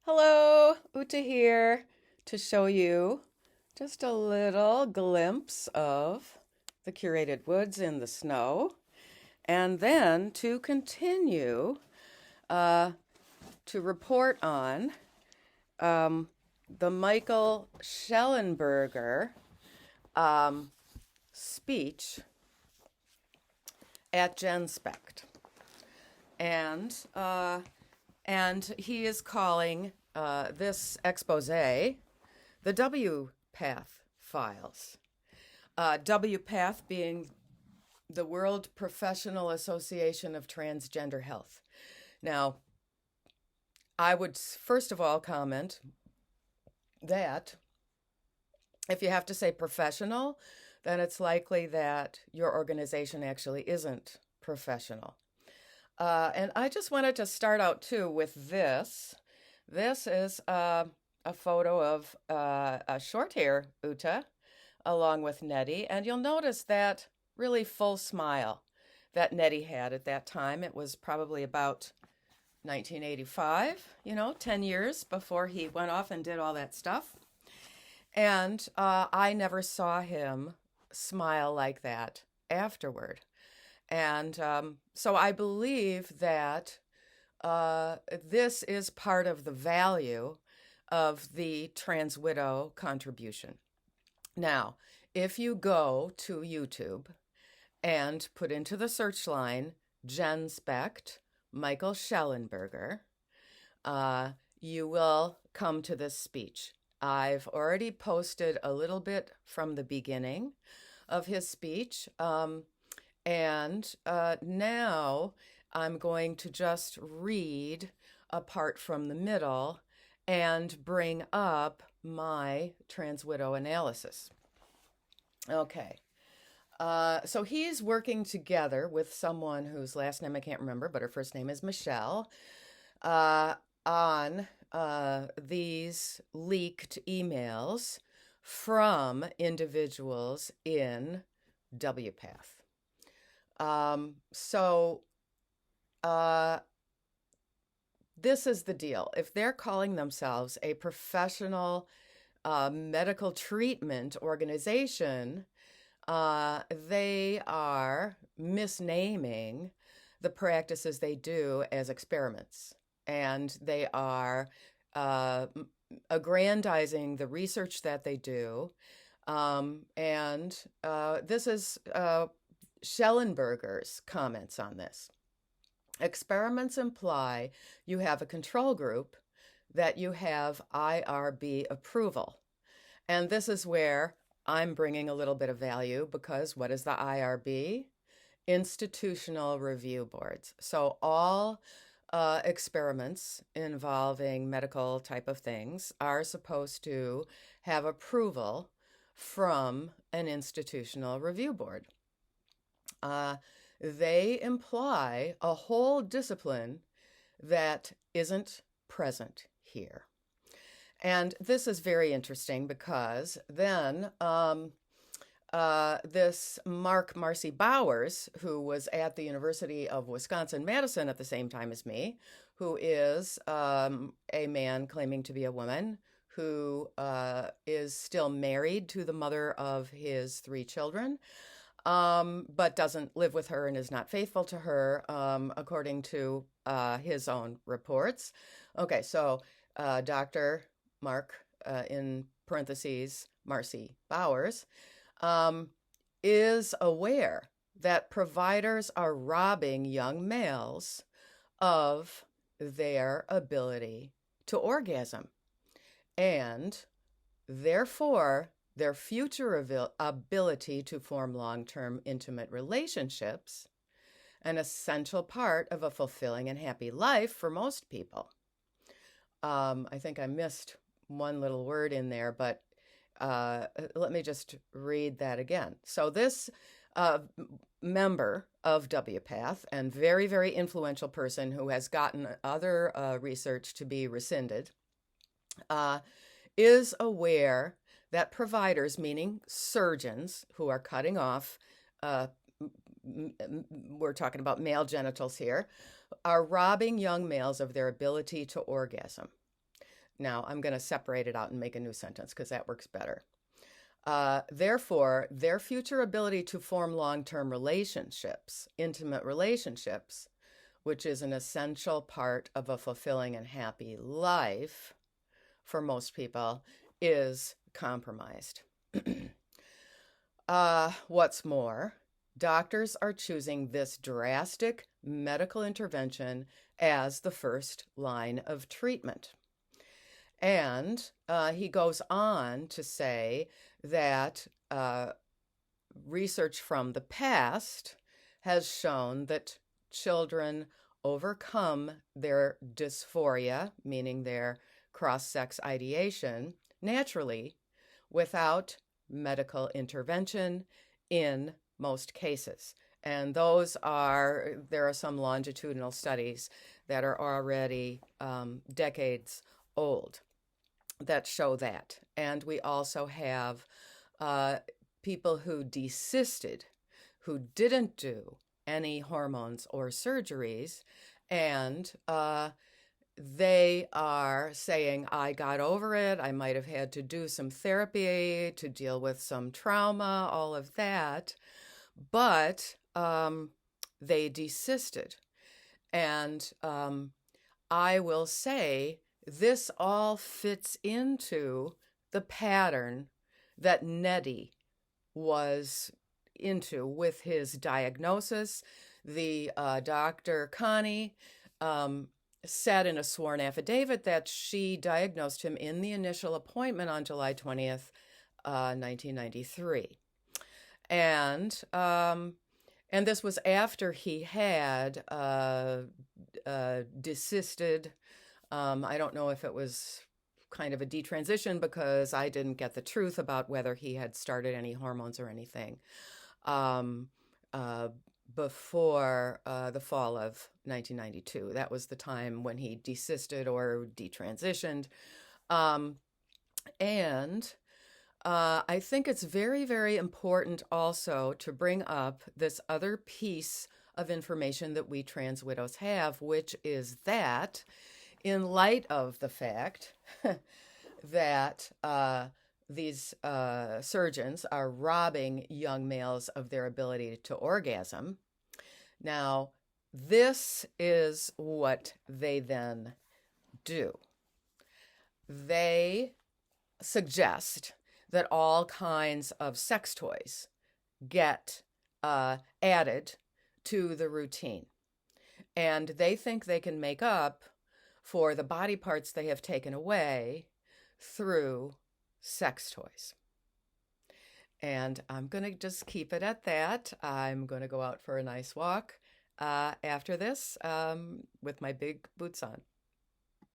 Hello, Uta here to show you just a little glimpse of the curated woods in the snow, and then to continue uh, to report on um, the Michael Shellenberger speech at Genspect. And, uh, and he is calling this expose the WPATH files. WPATH being the World Professional Association of Transgender Health. Now, I would first of all comment that if you have to say professional, then it's likely that your organization actually isn't professional. And I just wanted to start out too with this. This is a photo of a short hair Uta along with Neddy. And you'll notice that really full smile that Neddy had at that time. It was probably about 1985, 10 years before he went off and did all that stuff. And I never saw him smile like that afterward. And so I believe that this is part of the value of the trans widow contribution. Now, if you go to YouTube and put into the search line Genspect Michael Shellenberger, you will come to this speech. I've already posted a little bit from the beginning of his speech. And now I'm going to just read a part from the middle and bring up my trans widow analysis. Okay. So he's working together with someone whose last name I can't remember, but her first name is Michelle, on these leaked emails from individuals in WPATH. This is the deal. If they're calling themselves a professional medical treatment organization, they are misnaming the practices they do as experiments. And they are aggrandizing the research that they do. This is Shellenberger's comments on this. Experiments imply you have a control group, that you have IRB approval. And this is where I'm bringing a little bit of value, because what is the IRB? Institutional review boards. So all experiments involving medical type of things are supposed to have approval from an institutional review board. They imply a whole discipline that isn't present here. And this is very interesting because then this Marcy Bowers, who was at the University of Wisconsin-Madison at the same time as me, who is a man claiming to be a woman, who is still married to the mother of his 3 children, but doesn't live with her and is not faithful to her, according to his own reports. Okay, so Dr. Mark, in parentheses, Marcy Bowers, is aware that providers are robbing young males of their ability to orgasm, and therefore their future ability to form long-term intimate relationships, an essential part of a fulfilling and happy life for most people. I think I missed one little word in there, but let me just read that again. So this member of WPATH, and very, very influential person who has gotten other research to be rescinded, is aware that providers, meaning surgeons who are cutting off, we're talking about male genitals here, are robbing young males of their ability to orgasm. Now, I'm going to separate it out and make a new sentence because that works better. Therefore, their future ability to form long-term relationships, intimate relationships, which is an essential part of a fulfilling and happy life for most people, is compromised. What's more, doctors are choosing this drastic medical intervention as the first line of treatment. And he goes on to say that research from the past has shown that children overcome their dysphoria, meaning their cross-sex ideation, naturally without medical intervention in most cases. And there are some longitudinal studies that are already decades old that show that. And we also have people who desisted, who didn't do any hormones or surgeries, and they are saying, I got over it. I might have had to do some therapy to deal with some trauma, all of that, but they desisted. And I will say this all fits into the pattern that Neddy was into with his diagnosis. The Dr. Connie said in a sworn affidavit that she diagnosed him in the initial appointment on July 20th, 1993. And this was after he had desisted. I don't know if it was kind of a detransition because I didn't get the truth about whether he had started any hormones or anything before the fall of 1992. That was the time when he desisted or detransitioned. And I think it's very, very important also to bring up this other piece of information that we trans widows have, which is that in light of the fact that these surgeons are robbing young males of their ability to orgasm. Now, this is what they then do. They suggest that all kinds of sex toys get added to the routine. And they think they can make up for the body parts they have taken away through sex toys. And I'm going to just keep it at that. I'm going to go out for a nice walk after this with my big boots on.